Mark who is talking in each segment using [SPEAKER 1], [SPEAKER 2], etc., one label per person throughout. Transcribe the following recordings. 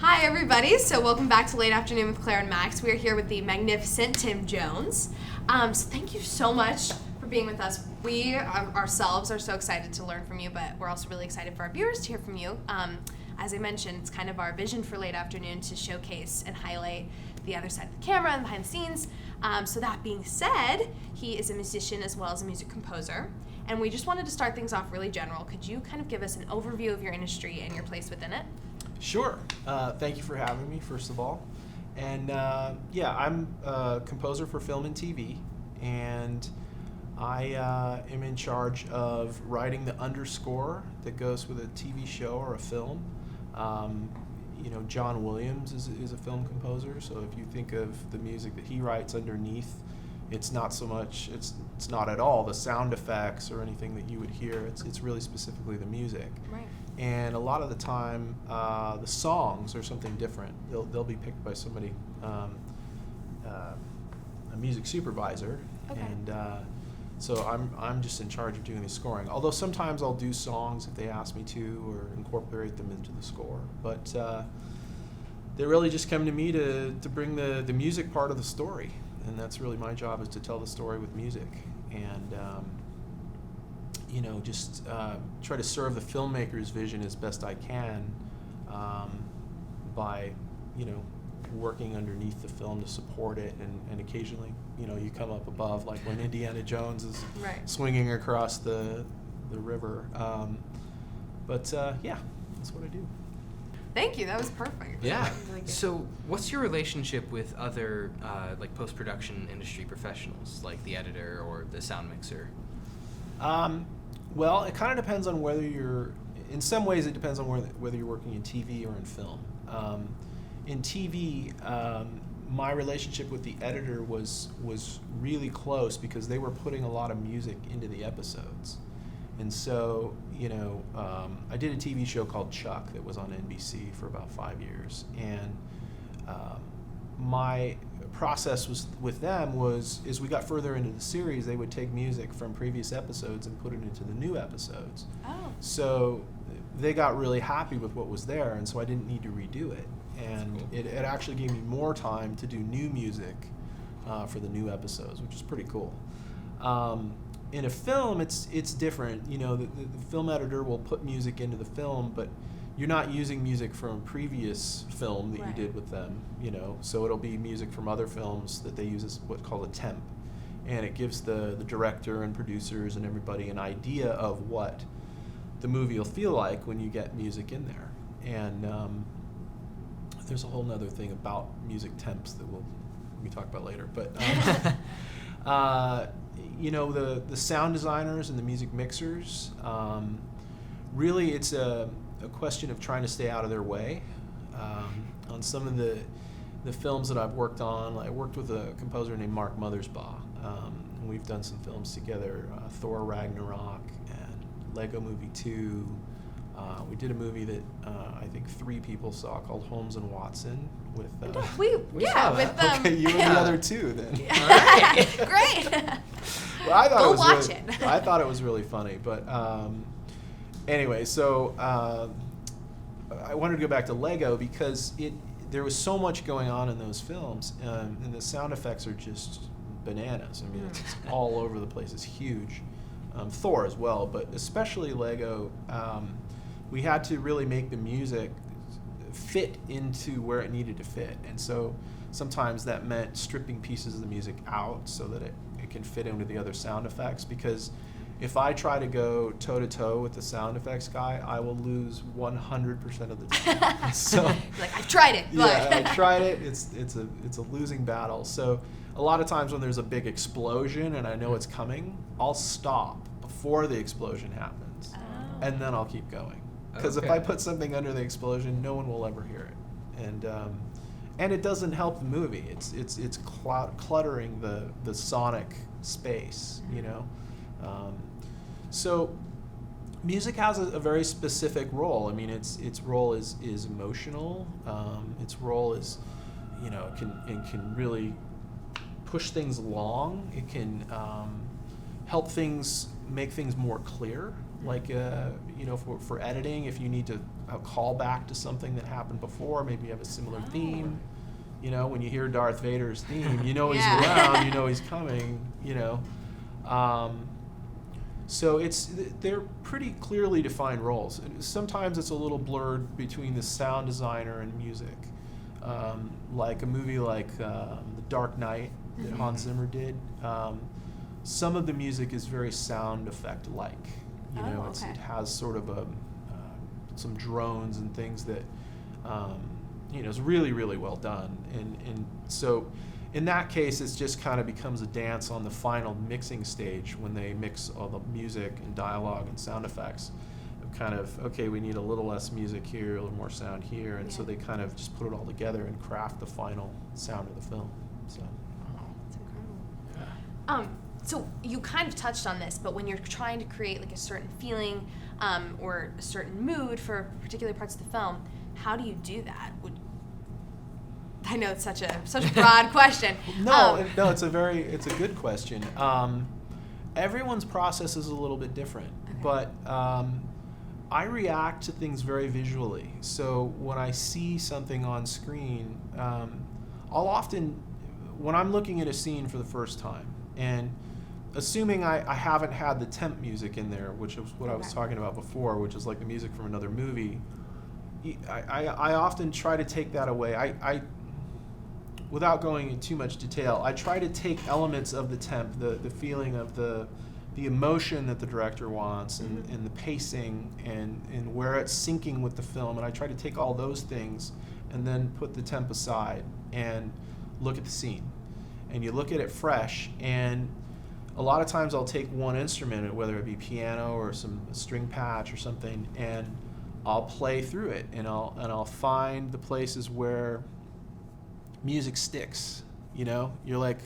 [SPEAKER 1] Hi, everybody. So welcome back to Late Afternoon with Clare and Max. We are here with the magnificent Tim Jones. So thank you so much for being with us. We ourselves are so excited to learn from you, but we're also really excited for our viewers to hear from you. As I mentioned, it's kind of our vision for Late Afternoon to showcase and highlight the other side of the camera and behind the scenes. So that being said, he is a musician as well as a music composer. And we just wanted to start things off really general. Could you kind of give us an overview of your industry and your place within it?
[SPEAKER 2] Sure. Thank you for having me, first of all. And I'm a composer for film and TV, and I am in charge of writing the underscore that goes with a TV show or a film. John Williams is a film composer, so if you think of the music that he writes underneath, it's not so much, it's not at all the sound effects or anything that you would hear. It's really specifically the music.
[SPEAKER 1] Right.
[SPEAKER 2] And a lot of the time, the songs are something different. They'll be picked by somebody, a music supervisor,
[SPEAKER 1] Okay.
[SPEAKER 2] and so I'm just in charge of doing the scoring. Although sometimes I'll do songs if they ask me to, or incorporate them into the score. But they really just come to me to bring the music part of the story, and that's really my job, is to tell the story with music, and just try to serve the filmmaker's vision as best I can by working underneath the film to support it, and occasionally you come up above, like when Indiana Jones is
[SPEAKER 1] Right.
[SPEAKER 2] swinging across the river. That's what I do.
[SPEAKER 1] Thank you. That was perfect.
[SPEAKER 3] Yeah.
[SPEAKER 1] Really good.
[SPEAKER 3] So, what's your relationship with other post-production industry professionals, like the editor or the sound mixer?
[SPEAKER 2] Well, it kind of depends on whether you're. In some ways, it depends on whether you're working in TV or in film. In TV, my relationship with the editor was really close because they were putting a lot of music into the episodes. And so, I did a TV show called Chuck that was on NBC for about 5 years. And my process with them was, as we got further into the series, they would take music from previous episodes and put it into the new episodes.
[SPEAKER 1] Oh.
[SPEAKER 2] So they got really happy with what was there, and so I didn't need to redo it. And
[SPEAKER 3] cool.
[SPEAKER 2] it actually gave me more time to do new music for the new episodes, which is pretty cool. In a film, it's different. The film editor will put music into the film, but you're not using music from a previous film that
[SPEAKER 1] Right.
[SPEAKER 2] you did with them. So it'll be music from other films that they use as what's called a temp, and it gives the director and producers and everybody an idea of what the movie will feel like when you get music in there. And there's a whole nother thing about music temps that we talk about later, but. The sound designers and the music mixers, really it's a question of trying to stay out of their way. On some of the films that I've worked on, I worked with a composer named Mark Mothersbaugh, and we've done some films together, Thor Ragnarok and Lego Movie 2. We did a movie that I think 3 people saw called Holmes and Watson with.
[SPEAKER 3] We saw
[SPEAKER 1] with
[SPEAKER 3] that.
[SPEAKER 2] Okay, you and the other 2 then.
[SPEAKER 1] Great.
[SPEAKER 2] Well, I thought
[SPEAKER 1] Go
[SPEAKER 2] it was
[SPEAKER 1] watch
[SPEAKER 2] really,
[SPEAKER 1] it.
[SPEAKER 2] I thought it was really funny, but anyway, so I wanted to go back to Lego because there was so much going on in those films, and the sound effects are just bananas. I mean, it's all over the place. It's huge. Thor as well, but especially Lego. We had to really make the music fit into where it needed to fit, and so sometimes that meant stripping pieces of the music out so that it can fit into the other sound effects, because if I try to go toe-to-toe with the sound effects guy, I will lose 100% of the time. So,
[SPEAKER 1] Like, I've tried it.
[SPEAKER 2] yeah, I tried it. It's a losing battle. So a lot of times when there's a big explosion and I know it's coming, I'll stop before the explosion happens, and then I'll keep going. Because if
[SPEAKER 3] Okay.
[SPEAKER 2] I put something under the explosion, no one will ever hear it, and it doesn't help the movie. It's cluttering the sonic space, So music has a very specific role. I mean, its role is emotional. Its role is, it can really push things along. It can help make things more clear. Like, for editing, if you need to a callback to something that happened before. Maybe you have a similar theme. You know, when you hear Darth Vader's theme, you know he's around, you know he's coming, you know. So they're pretty clearly defined roles. Sometimes it's a little blurred between the sound designer and music. Like a movie like The Dark Knight that Hans Zimmer did. Some of the music is very sound effect-like. You know, it has sort of some drones and things that, you know, is really, really well done. And so in that case, it just kind of becomes a dance on the final mixing stage when they mix all the music and dialogue and sound effects. Kind of, okay, we need a little less music here, a little more sound here, and so they kind of just put it all together and craft the final sound of the film. So.
[SPEAKER 1] That's incredible. Yeah. So you kind of touched on this, but when you're trying to create like a certain feeling or a certain mood for particular parts of the film, how do you do that? I know it's such a broad question.
[SPEAKER 2] No, it's a good question. Everyone's process is a little bit different, but I react to things very visually. So when I see something on screen, I'll often, when I'm looking at a scene for the first time, and assuming I haven't had the temp music in there, which is what I was talking about before, which is like the music from another movie, I often try to take that away. I without going into too much detail, I try to take elements of the temp, the feeling of the emotion that the director wants, and the pacing, and where it's syncing with the film, and I try to take all those things and then put the temp aside and look at the scene. And you look at it fresh, and a lot of times I'll take one instrument, whether it be piano or some string patch or something, and I'll play through it, and I'll find the places where music sticks. You know, you're like,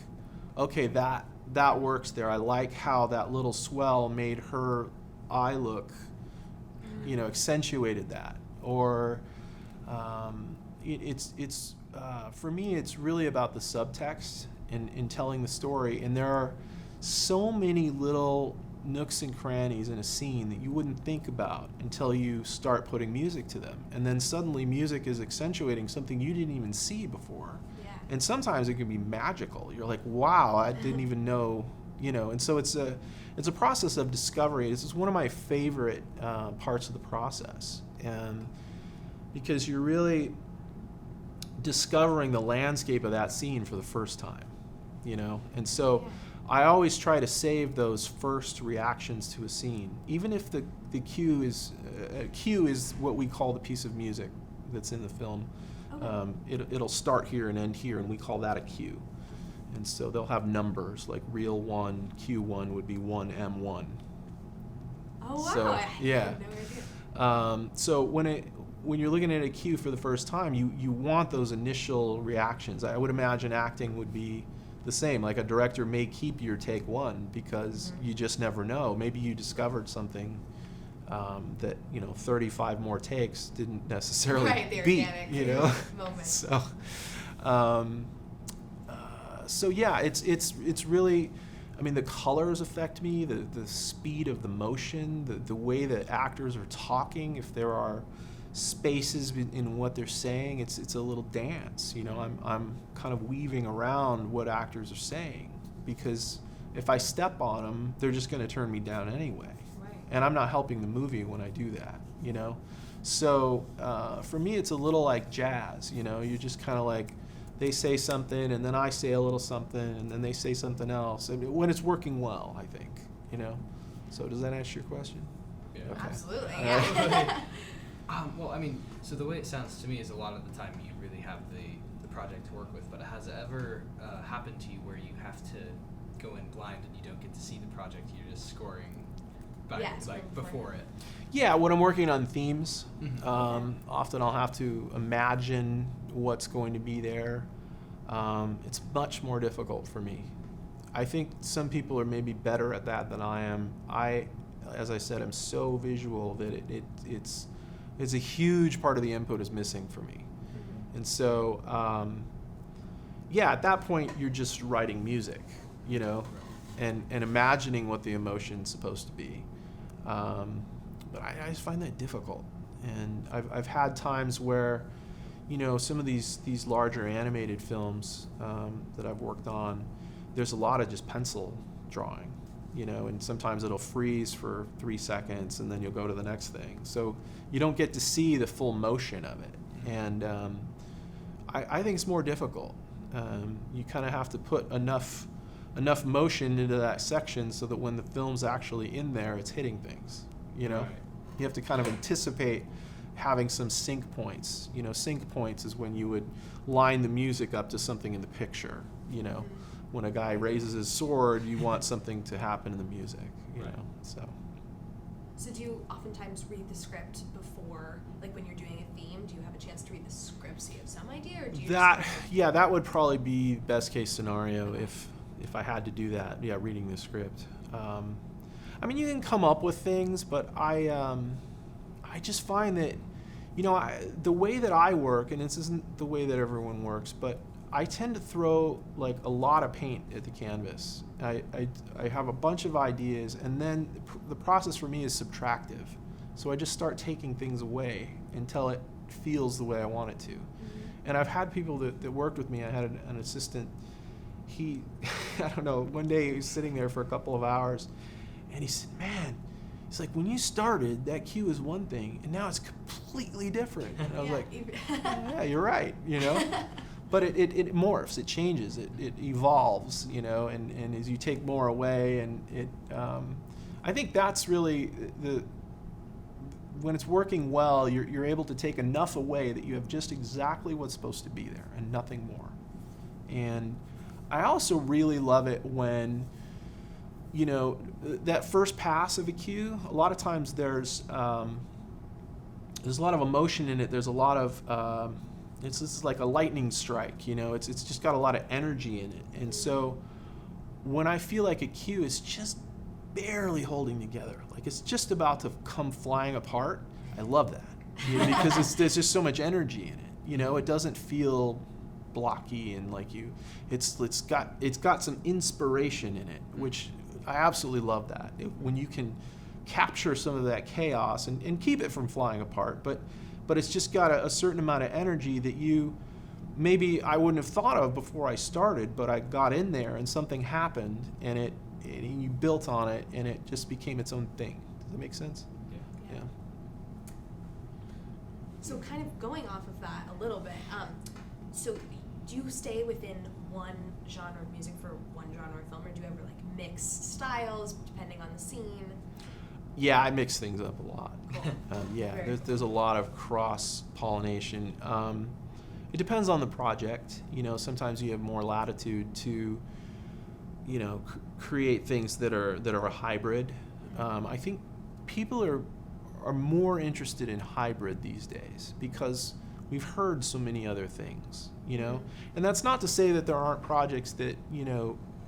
[SPEAKER 2] okay, that works there. I like how that little swell made her eye look, you know, accentuated that. Or it's for me, it's really about the subtext in telling the story. And there are so many little nooks and crannies in a scene that you wouldn't think about until you start putting music to them. And then suddenly music is accentuating something you didn't even see before. And sometimes it can be magical. You're like, wow, I didn't even know, you know. And so it's a process of discovery. This is one of my favorite parts of the process, and because you're really discovering the landscape of that scene for the first time, you know. And so I always try to save those first reactions to a scene, even if the cue is what we call the piece of music that's in the film. It'll start here and end here, and we call that a cue. And so they'll have numbers, like reel 1, cue 1 would be 1M1.
[SPEAKER 1] Oh wow!
[SPEAKER 2] So,
[SPEAKER 1] I had no idea.
[SPEAKER 2] So when you're looking at a cue for the first time, you want those initial reactions. I would imagine acting would be the same. Like a director may keep your take 1 because you just never know. Maybe you discovered something that, you know, 35 more takes didn't necessarily beat, you know. So yeah, it's really, I mean, the colors affect me, the speed of the motion, the way that actors are talking. If there are spaces in what they're saying, it's a little dance, you know. I'm kind of weaving around what actors are saying, because if I step on them, they're just going to turn me down anyway. And I'm not helping the movie when I do that, you know? So for me, it's a little like jazz, you know? You're just kind of like, they say something, and then I say a little something, and then they say something else. I mean, when it's working well, I think, you know? So does that answer your question?
[SPEAKER 3] Yeah.
[SPEAKER 1] Okay. Absolutely,
[SPEAKER 3] yeah. Well, I mean, so the way it sounds to me is a lot of the time you really have the project to work with, but has it ever happened to you where you have to go in blind and you don't get to see the project, you're just scoring before it?
[SPEAKER 2] Yeah, when I'm working on themes, often I'll have to imagine what's going to be there. It's much more difficult for me. I think some people are maybe better at that than I am. As I said, I'm so visual that it's a huge part of the input is missing for me. And so, at that point, you're just writing music, you know, and imagining what the emotion's supposed to be. But I just find that difficult. And I've had times where, some of these larger animated films that I've worked on, there's a lot of just pencil drawing, and sometimes it'll freeze for 3 seconds and then you'll go to the next thing. So you don't get to see the full motion of it. And I think it's more difficult. You kind of have to put enough motion into that section so that when the film's actually in there, it's hitting things,
[SPEAKER 3] Right.
[SPEAKER 2] You have to kind of anticipate having some sync points. Sync points is when you would line the music up to something in the picture. When a guy raises his sword, you want something to happen in the music.
[SPEAKER 3] Right.
[SPEAKER 1] So do you oftentimes read the script before, like when you're doing a theme? Do you have a chance to read the script so you have some idea, or do you?
[SPEAKER 2] That would probably be best case scenario if I had to do that. Yeah, reading the script. You can come up with things, but I just find that, the way that I work, and this isn't the way that everyone works, but I tend to throw like a lot of paint at the canvas. I have a bunch of ideas, and then the process for me is subtractive. So I just start taking things away until it feels the way I want it to. Mm-hmm. And I've had people that worked with me. I had an assistant. He, I don't know, one day he was sitting there for a couple of hours, and he said, "Man," he's like, "when you started, that cue is one thing, and now it's completely different." And I was like, "Yeah, you're right," But it morphs, it changes, it evolves, and as you take more away, and I think that's really when it's working well, you're able to take enough away that you have just exactly what's supposed to be there and nothing more. And I also really love it when, that first pass of a cue, a lot of times there's a lot of emotion in it. There's a lot of, it's just like a lightning strike, it's just got a lot of energy in it. And so when I feel like a cue is just barely holding together, like it's just about to come flying apart, I love that, because there's just so much energy in it. It doesn't feel blocky and like it's got some inspiration in it, which I absolutely love that. When you can capture some of that chaos and keep it from flying apart, but it's just got a certain amount of energy that maybe I wouldn't have thought of before I started, but I got in there and something happened and you built on it and it just became its own thing. Does that make sense?
[SPEAKER 3] Yeah.
[SPEAKER 1] So kind of going off of that a little bit, so do you stay within one genre of music for one genre of film, or do you ever like mix styles depending on the scene?
[SPEAKER 2] Yeah, I mix things up a lot.
[SPEAKER 1] Cool.
[SPEAKER 2] There's a lot of cross-pollination. It depends on the project. Sometimes you have more latitude to, create things that are a hybrid. I think people are more interested in hybrid these days because we've heard so many other things, And that's not to say that there aren't projects that,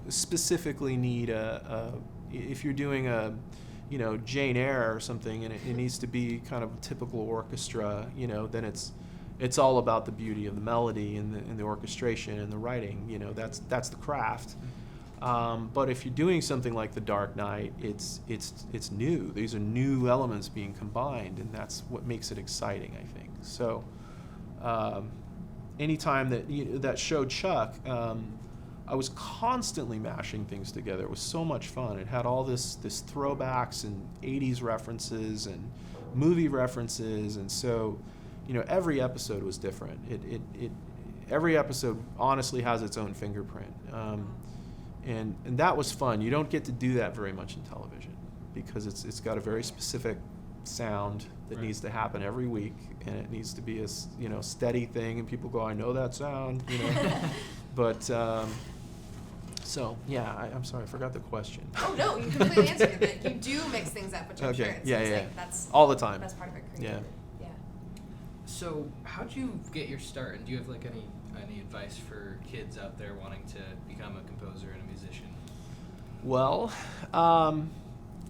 [SPEAKER 2] specifically need if you're doing a Jane Eyre or something, and it needs to be kind of a typical orchestra, then it's all about the beauty of the melody and the orchestration and the writing. That's the craft. But if you're doing something like The Dark Knight, it's new. These are new elements being combined, and that's what makes it exciting, I think. So, anytime that show Chuck. I was constantly mashing things together. It was so much fun. It had all this throwbacks and 80s references and movie references, and so, every episode was different. Every episode honestly has its own fingerprint, and that was fun. You don't get to do that very much in television because it's got a very specific sound that needs to happen every week, and it needs to be a steady thing, and people go, "I know that sound," but. So, yeah, I'm sorry, I forgot the question.
[SPEAKER 1] Oh, no, you completely answered it. You do mix things up, which I'm sure it seems like that's
[SPEAKER 2] all the time.
[SPEAKER 1] That's part of it.
[SPEAKER 2] Yeah.
[SPEAKER 3] So, how'd you get your start? And do you have like any advice for kids out there wanting to become a composer and a musician?
[SPEAKER 2] Well,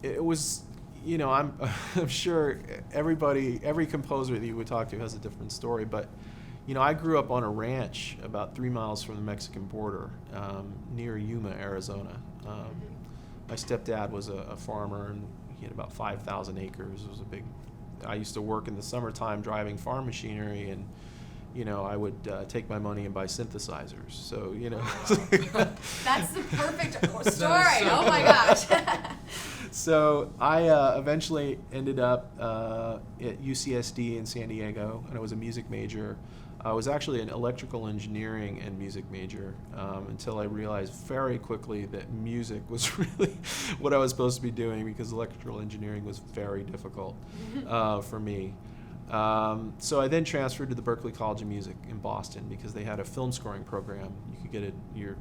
[SPEAKER 2] it was, I'm sure every composer that you would talk to has a different story, but I grew up on a ranch about 3 miles from the Mexican border, near Yuma, Arizona. My stepdad was a farmer, and he had about 5,000 acres. It was a big I used to work in the summertime driving farm machinery, and I would take my money and buy synthesizers. So
[SPEAKER 1] That's the perfect story. Oh my gosh.
[SPEAKER 2] So I eventually ended up at UCSD in San Diego, and I was a music major. I was actually an electrical engineering and music major until I realized very quickly that music was really what I was supposed to be doing, because electrical engineering was very difficult for me. So I then transferred to the Berklee College of Music in Boston, because they had a film scoring program. You could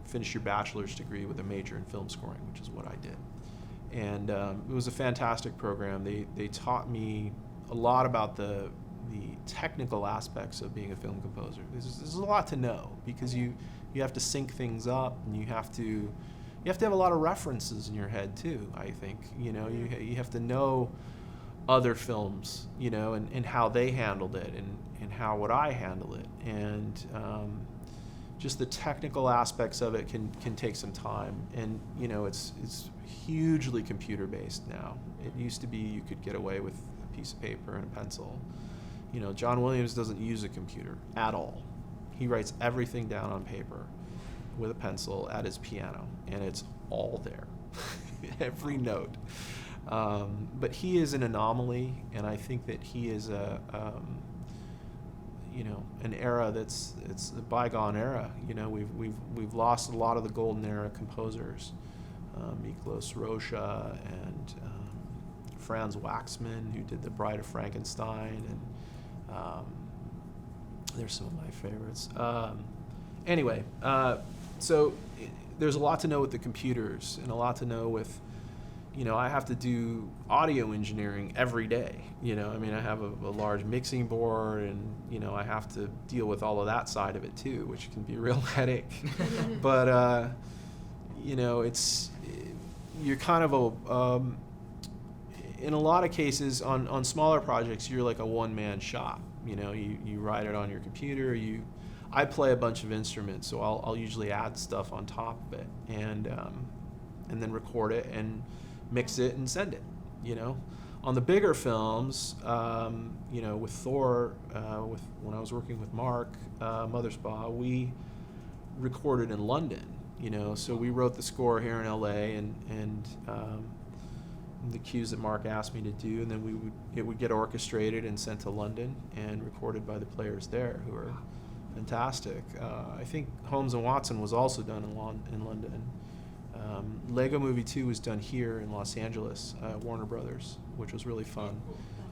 [SPEAKER 2] finish your bachelor's degree with a major in film scoring, which is what I did. And it was a fantastic program. They taught me a lot about the technical aspects of being a film composer. There's a lot to know, because you have to sync things up, and you have to have a lot of references in your head too. I think you have to know other films, and how they handled it, and how would I handle it, and just the technical aspects of it can take some time. And it's hugely computer based now. It used to be you could get away with a piece of paper and a pencil. John Williams doesn't use a computer at all. He writes everything down on paper with a pencil at his piano, and it's all there, every note. But he is an anomaly, and I think that he is an era it's a bygone era. We've lost a lot of the golden era composers, Miklos Rocha and Franz Waxman, who did The Bride of Frankenstein, and there's some of my favorites. So there's a lot to know with the computers, and a lot to know with, I have to do audio engineering every day. I have a large mixing board, and, I have to deal with all of that side of it too, which can be a real headache. But, you're kind of in a lot of cases on smaller projects, you're like a one-man shop. You write it on your computer. I play a bunch of instruments, so I'll usually add stuff on top of it, and then record it and mix it and send it. On the bigger films, with Thor, when I was working with Mark Mothersbaugh, we recorded in London. So we wrote the score here in LA, and the cues that Mark asked me to do, and then it would get orchestrated and sent to London and recorded by the players there, who are fantastic. I think Holmes and Watson was also done in London. Lego Movie 2 was done here in Los Angeles, Warner Brothers, which was really fun.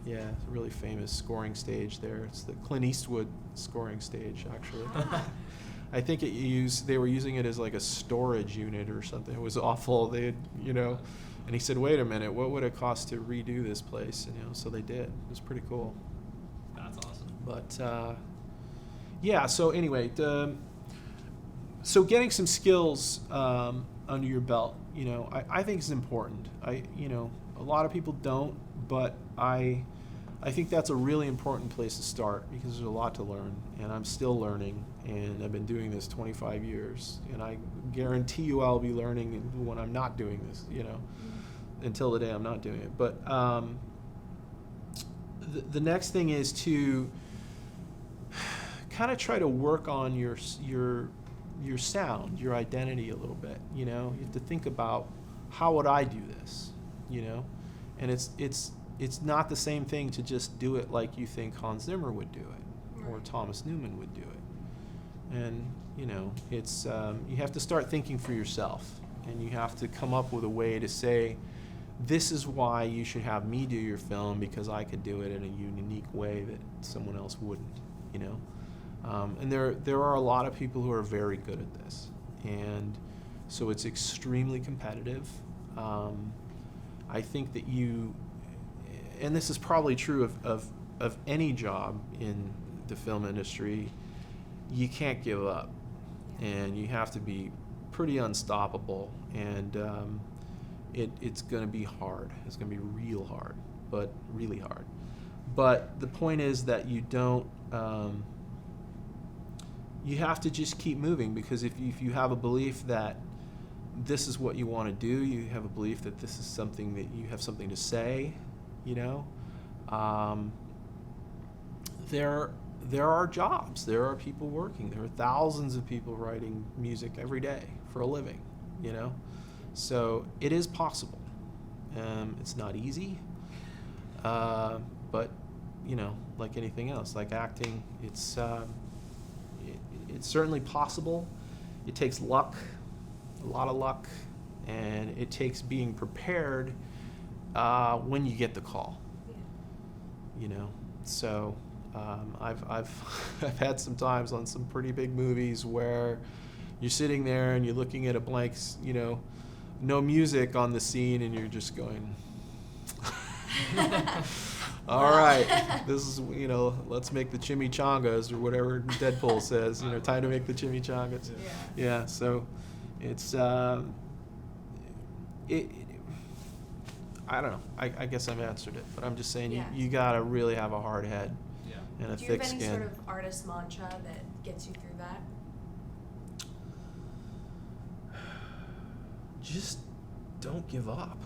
[SPEAKER 2] Yeah, it's a really famous scoring stage there. It's the Clint Eastwood scoring stage, actually. I think they were using it as like a storage unit or something. It was awful. And he said, "Wait a minute, what would it cost to redo this place?" So they did. It was pretty cool.
[SPEAKER 3] That's awesome.
[SPEAKER 2] But yeah. So anyway, so getting some skills under your belt, I think is important. A lot of people don't, but I think that's a really important place to start, because there's a lot to learn, and I'm still learning, and I've been doing this 25 years, and I guarantee you I'll be learning when I'm not doing this, until the day I'm not doing it. But the next thing is to kind of try to work on your sound, your identity a little bit. You have to think about, how would I do this? And it's not the same thing to just do it like you think Hans Zimmer would do it, or Thomas Newman would do it. And it's you have to start thinking for yourself, and you have to come up with a way to say, this is why you should have me do your film, because I could do it in a unique way that someone else wouldn't. And there are a lot of people who are very good at this, and so it's extremely competitive. I think that and this is probably true of any job in the film industry, you can't give up, and you have to be pretty unstoppable, and it's going to be hard. It's going to be real hard, but really hard. But the point is that you don't, you have to just keep moving, because if you have a belief that this is what you want to do, you have a belief that this is something that you have something to say, there are jobs. There are people working. There are thousands of people writing music every day for a living, you know? So it is possible. It's not easy, but, you know, like anything else, like acting, it's certainly possible. It takes luck, a lot of luck, and it takes being prepared when you get the call, you know? So I've I've had some times on some pretty big movies where you're sitting there and you're looking at a blank, you know, no music on the scene, and you're just going, all right, this is, you know, let's make the chimichangas or whatever Deadpool says, you know, time to make the chimichangas. Yeah, so it's I don't know. I guess I've answered it, but I'm just saying you gotta really have a hard head and a
[SPEAKER 1] Do you
[SPEAKER 2] thick
[SPEAKER 1] have any
[SPEAKER 2] skin.
[SPEAKER 1] sort of artist mantra that gets you through that?
[SPEAKER 2] Just don't give up.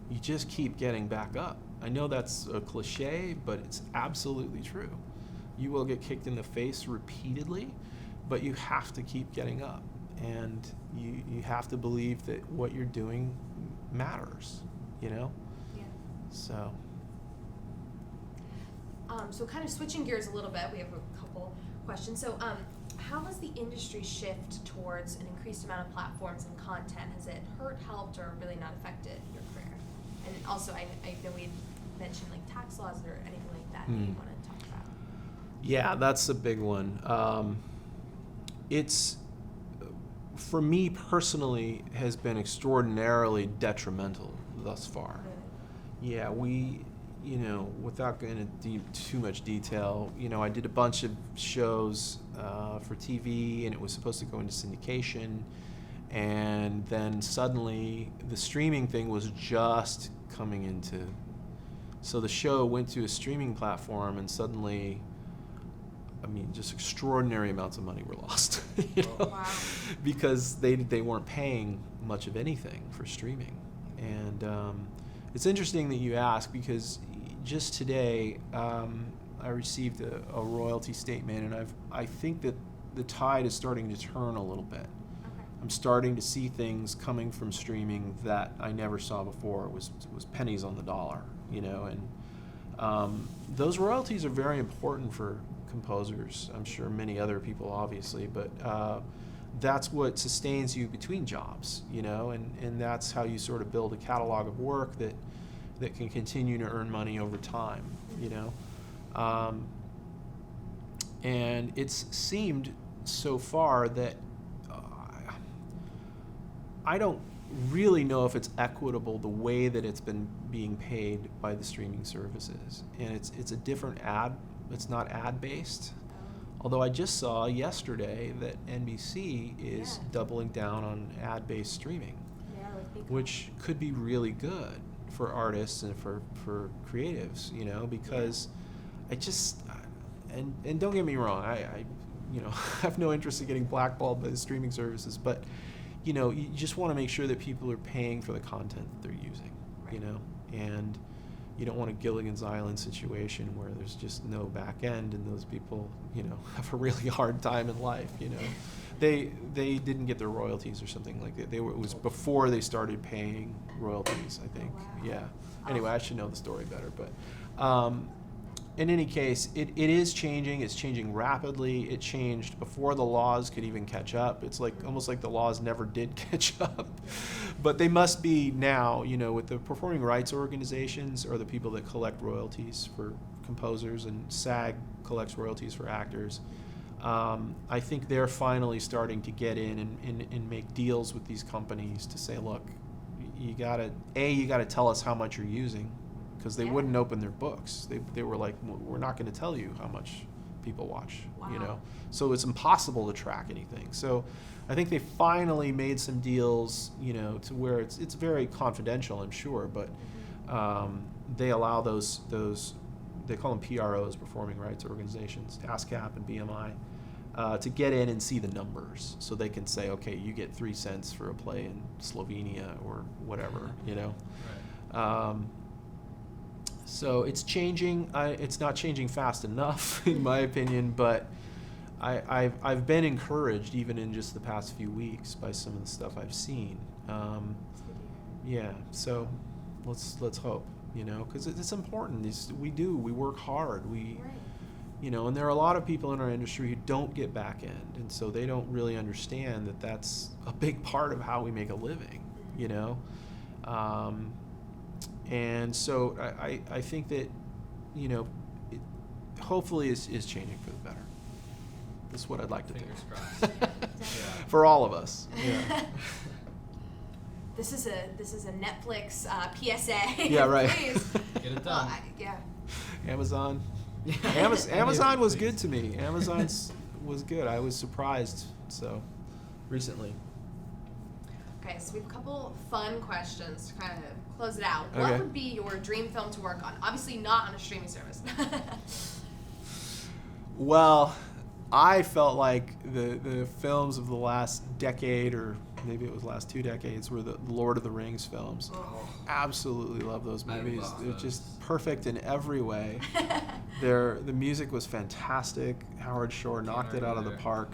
[SPEAKER 2] You just keep getting back up. I know that's a cliche, but it's absolutely true. You will get kicked in the face repeatedly, but you have to keep getting up, and you have to believe that what you're doing matters, you know?
[SPEAKER 1] Yeah.
[SPEAKER 2] So.
[SPEAKER 1] So kind of switching gears a little bit, we have a couple questions. So how has the industry shift towards an increased amount of platforms and content? Has it hurt, helped, or really not affected your career? And also, I know we mentioned like tax laws or anything like that that you want to talk about.
[SPEAKER 2] Yeah, that's a big one. It's, for me personally, has been extraordinarily detrimental thus far.
[SPEAKER 1] Really?
[SPEAKER 2] Yeah, we, you know, without going into too much detail, you know, I did a bunch of shows for TV, and it was supposed to go into syndication, and then suddenly the streaming thing was just coming into, so the show went to a streaming platform, and suddenly, I mean, just extraordinary amounts of money were lost, you know,
[SPEAKER 1] Wow.
[SPEAKER 2] because they weren't paying much of anything for streaming. And it's interesting that you ask, because just today I received a royalty statement, and I think that the tide is starting to turn a little bit.
[SPEAKER 1] Okay.
[SPEAKER 2] I'm starting to see things coming from streaming that I never saw before. It was pennies on the dollar, you know, and those royalties are very important for composers. I'm sure many other people, obviously, but that's what sustains you between jobs, you know, and that's how you sort of build a catalog of work that can continue to earn money over time, you know. And it's seemed so far that I don't really know if it's equitable the way that it's been being paid by the streaming services. And it's a different it's not ad-based. Although I just saw yesterday that NBC is doubling down on ad-based streaming, which could be really good for artists and for creatives, you know, because I just, and don't get me wrong, I you know, have no interest in getting blackballed by the streaming services, but, you know, you just want to make sure that people are paying for the content that they're using, you know, and you don't want a Gilligan's Island situation where there's just no back end and those people, you know, have a really hard time in life, you know. They didn't get their royalties or something like that. It was before they started paying royalties, I think.
[SPEAKER 1] Oh, wow.
[SPEAKER 2] Yeah. Anyway, I should know the story better, but in any case, it is changing. It's changing rapidly. It changed before the laws could even catch up. It's like almost like the laws never did catch up. But they must be now, you know, with the performing rights organizations or the people that collect royalties for composers, and SAG collects royalties for actors. I think they're finally starting to get in and make deals with these companies to say, look, you gotta tell us how much you're using, because they wouldn't open their books. They were like, we're not going to tell you how much people watch, you know. So it's impossible to track anything. So I think they finally made some deals, you know, to where it's very confidential, I'm sure, but they allow those they call them PROs, performing rights organizations, ASCAP and BMI, to get in and see the numbers, so they can say, okay, you get 3 cents for a play in Slovenia or whatever, you know.
[SPEAKER 3] Right.
[SPEAKER 2] So it's changing. It's not changing fast enough, in my opinion, but I've been encouraged even in just the past few weeks by some of the stuff I've seen. Yeah, so let's hope, because it's important. We work hard.
[SPEAKER 1] Right.
[SPEAKER 2] And there are a lot of people in our industry who don't get back end, and so they don't really understand that that's a big part of how we make a living. And so I think that it hopefully is changing for the better. That's what I'd like to
[SPEAKER 3] Fingers
[SPEAKER 2] think.
[SPEAKER 3] crossed.
[SPEAKER 2] For all of us. Yeah.
[SPEAKER 1] This is a Netflix PSA.
[SPEAKER 2] Yeah, right.
[SPEAKER 1] Please.
[SPEAKER 3] Get it done.
[SPEAKER 1] Yeah.
[SPEAKER 2] Amazon.
[SPEAKER 3] Yeah.
[SPEAKER 2] Amazon was
[SPEAKER 3] Please.
[SPEAKER 2] good to me. Amazon's was good. I was surprised. So recently.
[SPEAKER 1] Okay, so we have a couple fun questions to kind of close it out.
[SPEAKER 2] Okay.
[SPEAKER 1] What would be your dream film to work on? Obviously not on a streaming service.
[SPEAKER 2] Well, I felt like the films of the last decade, or maybe it was last 2 decades, were the Lord of the Rings films.
[SPEAKER 1] Oh.
[SPEAKER 2] Absolutely love those
[SPEAKER 3] I
[SPEAKER 2] movies.
[SPEAKER 3] love
[SPEAKER 2] They're
[SPEAKER 3] those.
[SPEAKER 2] just perfect in every way. The music was fantastic. Howard Shore knocked it out of the
[SPEAKER 3] there.
[SPEAKER 2] park.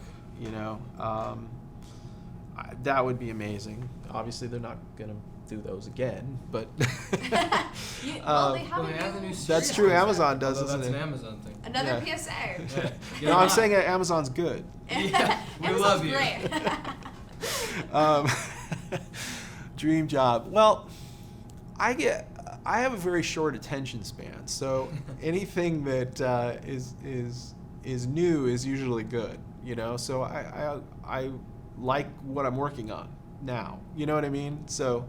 [SPEAKER 2] That would be amazing. Obviously, they're not gonna do those again, but
[SPEAKER 1] Well, they have
[SPEAKER 3] Well, they have the new
[SPEAKER 1] series.
[SPEAKER 2] That's
[SPEAKER 3] series
[SPEAKER 2] true.
[SPEAKER 3] on that.
[SPEAKER 2] Amazon does,
[SPEAKER 3] Although
[SPEAKER 2] isn't
[SPEAKER 3] that's
[SPEAKER 2] it?
[SPEAKER 3] an Amazon thing.
[SPEAKER 1] Another
[SPEAKER 2] Yeah.
[SPEAKER 1] PSA.
[SPEAKER 3] Yeah. Get
[SPEAKER 2] No,
[SPEAKER 3] it
[SPEAKER 2] I'm
[SPEAKER 3] on.
[SPEAKER 2] saying that Amazon's good.
[SPEAKER 3] Yeah, we
[SPEAKER 1] Amazon's
[SPEAKER 3] love you.
[SPEAKER 1] great.
[SPEAKER 2] Um, dream job. Well, I have a very short attention span, so anything that is new is usually good. So I like what I'm working on now. You know what I mean? So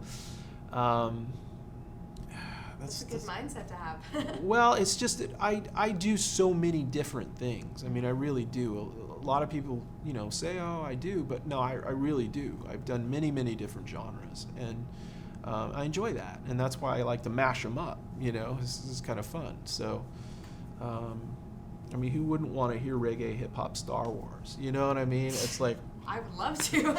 [SPEAKER 1] That's a good mindset to have.
[SPEAKER 2] well, it's just that I do so many different things. I mean, I really do. A lot of people, say, "Oh, I do," but no, I really do. I've done many, many different genres, and I enjoy that, and that's why I like to mash them up. This is kind of fun. So, I mean, who wouldn't want to hear reggae, hip hop, Star Wars? You know what I mean? It's like,
[SPEAKER 1] I would love to.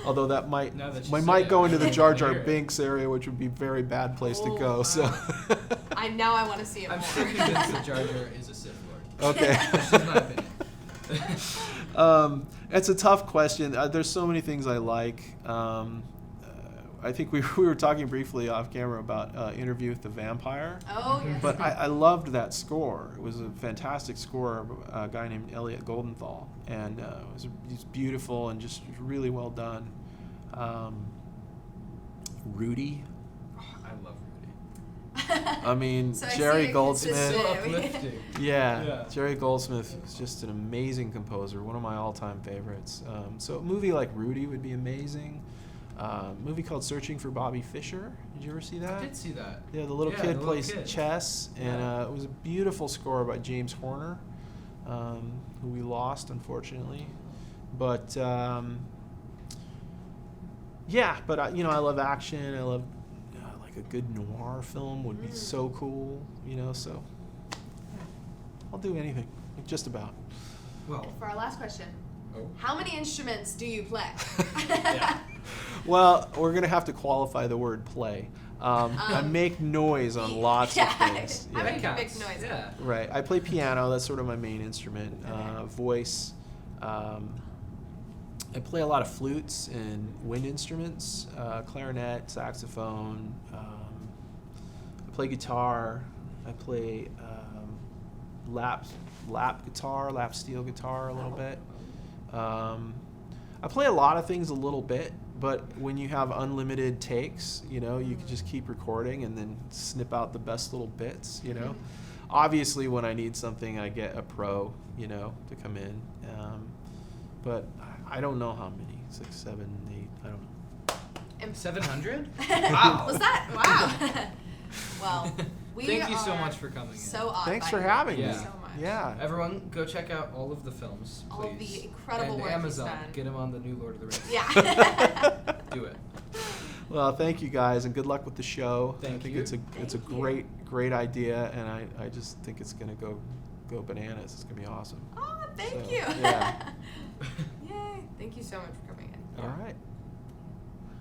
[SPEAKER 2] although that might
[SPEAKER 3] Now that you
[SPEAKER 2] we
[SPEAKER 3] say
[SPEAKER 2] might
[SPEAKER 3] it,
[SPEAKER 2] go into the Jar
[SPEAKER 3] I
[SPEAKER 2] Jar
[SPEAKER 3] hear it.
[SPEAKER 2] Binks area, which would be a very bad place to
[SPEAKER 1] Oh,
[SPEAKER 2] go. So,
[SPEAKER 1] I know I want to see it
[SPEAKER 3] I'm
[SPEAKER 1] more.
[SPEAKER 3] still convinced that Jar Jar is a Sith Lord.
[SPEAKER 2] okay.
[SPEAKER 3] That's just my opinion.
[SPEAKER 2] It's a tough question. There's so many things I like. I think we were talking briefly off camera about Interview with the Vampire.
[SPEAKER 1] Oh, yes.
[SPEAKER 2] But I loved that score. It was a fantastic score. A guy named Elliot Goldenthal, and it's beautiful and just really well done. Rudy.
[SPEAKER 3] Oh, I love Rudy.
[SPEAKER 2] I mean,
[SPEAKER 1] So I see
[SPEAKER 2] Jerry
[SPEAKER 1] a
[SPEAKER 2] Goldsmith.
[SPEAKER 1] consistent-
[SPEAKER 3] So uplifting.
[SPEAKER 2] Yeah,
[SPEAKER 3] Yeah.
[SPEAKER 2] Jerry Goldsmith is just an amazing composer, one of my all-time favorites. So a movie like Rudy would be amazing. A movie called Searching for Bobby Fischer. Did you ever see that?
[SPEAKER 3] I did see that.
[SPEAKER 2] Yeah, the little
[SPEAKER 3] Yeah,
[SPEAKER 2] kid
[SPEAKER 3] the little
[SPEAKER 2] plays
[SPEAKER 3] kid.
[SPEAKER 2] chess, and
[SPEAKER 3] Yeah.
[SPEAKER 2] it was a beautiful score by James Horner, who we lost, unfortunately. But yeah, but I love action. I love like a good noir film would be so cool. So I'll do anything, just about.
[SPEAKER 3] Well,
[SPEAKER 1] For our last question,
[SPEAKER 3] oh.
[SPEAKER 1] how many instruments do you play?
[SPEAKER 3] Yeah.
[SPEAKER 2] Well, we're gonna have to qualify the word play. I make noise on lots of things.
[SPEAKER 1] I
[SPEAKER 2] Yeah.
[SPEAKER 1] mean,
[SPEAKER 3] That
[SPEAKER 1] big
[SPEAKER 3] counts.
[SPEAKER 1] noise.
[SPEAKER 3] Yeah.
[SPEAKER 2] Right. I play piano. That's sort of my main instrument.
[SPEAKER 1] Okay.
[SPEAKER 2] Voice. I play a lot of flutes and wind instruments, clarinet, saxophone. I play guitar. I play lap guitar, lap steel guitar a little bit. I play a lot of things a little bit, but when you have unlimited takes, you can just keep recording and then snip out the best little bits, Obviously, when I need something, I get a pro, to come in. But I don't know how many, 6, 7, 8, I don't know.
[SPEAKER 3] 700?
[SPEAKER 1] Wow. Was that? Wow. Well, we
[SPEAKER 3] Thank you so
[SPEAKER 1] are
[SPEAKER 3] much for coming in.
[SPEAKER 1] So awed
[SPEAKER 2] Thanks
[SPEAKER 1] by
[SPEAKER 2] for
[SPEAKER 1] you.
[SPEAKER 2] having
[SPEAKER 3] Yeah.
[SPEAKER 2] me.
[SPEAKER 1] Thank you so much.
[SPEAKER 2] Yeah.
[SPEAKER 3] Everyone, go check out all of the films, please.
[SPEAKER 1] All of the incredible
[SPEAKER 3] and
[SPEAKER 1] work he's
[SPEAKER 3] Amazon,
[SPEAKER 1] done.
[SPEAKER 3] get him on the new Lord of the Rings.
[SPEAKER 1] Yeah.
[SPEAKER 3] Do it.
[SPEAKER 2] Well, thank you guys, and good luck with the show. I
[SPEAKER 3] Thank
[SPEAKER 2] think
[SPEAKER 3] you.
[SPEAKER 2] it's a
[SPEAKER 1] Thank you.
[SPEAKER 2] great idea, and I just think it's gonna go bananas. It's gonna be awesome.
[SPEAKER 1] Oh, thank
[SPEAKER 2] So,
[SPEAKER 1] you.
[SPEAKER 2] yeah.
[SPEAKER 1] Yay. Thank you so much for coming in.
[SPEAKER 2] All right.